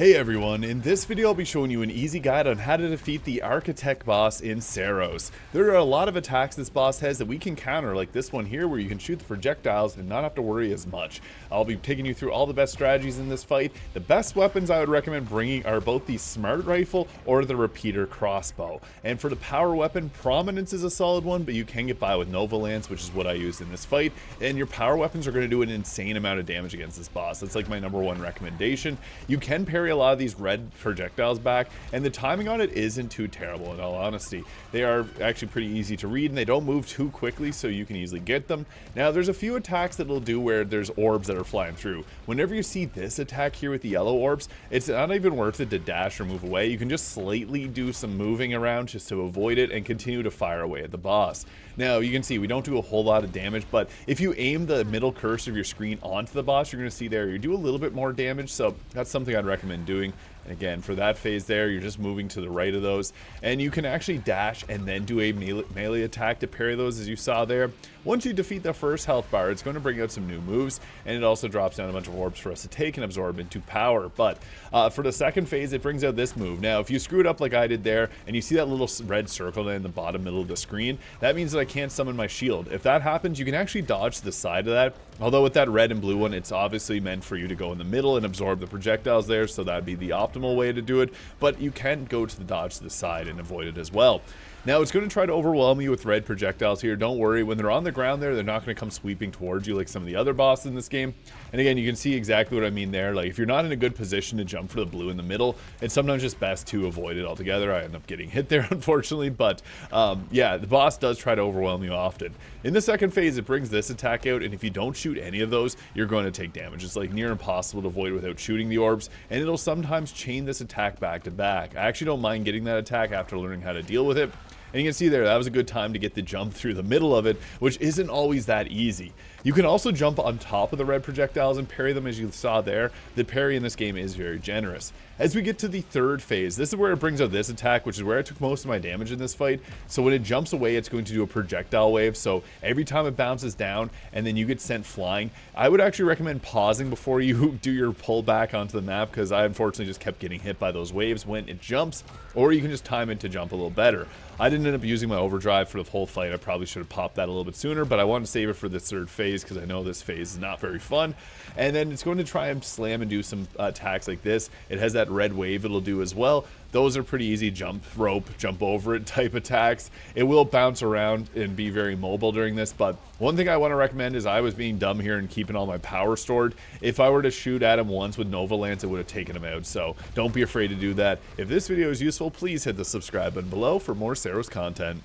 Hey everyone, in this video I'll be showing you an easy guide on how to defeat the Architect boss in Saros. There are a lot of attacks this boss has that we can counter, like this one here where you can shoot the projectiles and not have to worry as much. I'll be taking you through all the best strategies in this fight. The best weapons I would recommend bringing are both the Smart Rifle or the Repeater Crossbow. And for the power weapon, Prominence is a solid one, but you can get by with Nova Lance, which is what I used in this fight. And your power weapons are going to do an insane amount of damage against this boss. That's like my #1 recommendation. You can parry a lot of these red projectiles back, and the timing on it isn't too terrible in all honesty. They are actually pretty easy to read and they don't move too quickly, so you can easily get them. Now there's a few attacks that it'll do where there's orbs that are flying through. Whenever you see this attack here with the yellow orbs, it's not even worth it to dash or move away. You can just slightly do some moving around just to avoid it and continue to fire away at the boss. Now you can see we don't do a whole lot of damage, but if you aim the middle cursor of your screen onto the boss, you're going to see there you do a little bit more damage, so that's something I'd recommend doing. And again, for that phase there, you're just moving to the right of those, and you can actually dash and then do a melee attack to parry those, as you saw there. Once you defeat the first health bar, it's going to bring out some new moves, and it also drops down a bunch of orbs for us to take and absorb into power. But for the second phase, it brings out this move. Now, if you screw it up like I did there, and you see that little red circle in the bottom middle of the screen, that means that I can't summon my shield. If that happens, you can actually dodge to the side of that. Although with that red and blue one, it's obviously meant for you to go in the middle and absorb the projectiles there, so that'd be the optimal way to do it. But you can go to the dodge to the side and avoid it as well. Now it's going to try to overwhelm you with red projectiles here. Don't worry, when they're on the ground there, they're not going to come sweeping towards you like some of the other bosses in this game. And again, you can see exactly what I mean there. Like if you're not in a good position to jump for the blue in the middle, it's sometimes just best to avoid it altogether. I end up getting hit there unfortunately, but yeah, the boss does try to overwhelm you often. In the second phase, it brings this attack out, and if you don't shoot any of those, you're going to take damage. It's like near impossible to avoid without shooting the orbs, and it'll sometimes chain this attack back to back. I actually don't mind getting that attack after learning how to deal with it. And you can see there, that was a good time to get the jump through the middle of it, which isn't always that easy. You can also jump on top of the red projectiles and parry them, as you saw there. The parry in this game is very generous. As we get to the third phase, this is where it brings out this attack, which is where I took most of my damage in this fight. So when it jumps away, it's going to do a projectile wave. So every time it bounces down and then you get sent flying, I would actually recommend pausing before you do your pullback onto the map, because I unfortunately just kept getting hit by those waves when it jumps, or you can just time it to jump a little better. I didn't end up using my overdrive for the whole fight. I probably should have popped that a little bit sooner, but I wanted to save it for this third phase because I know this phase is not very fun. And then it's going to try and slam and do some attacks like this. It has that red wave it'll do as well. Those are pretty easy jump rope, jump over it type attacks. It will bounce around and be very mobile during this, but one thing I want to recommend is I was being dumb here and keeping all my power stored. If I were to shoot at him once with Nova Lance, it would have taken him out, so don't be afraid to do that. If this video is useful, please hit the subscribe button below for more Saros content.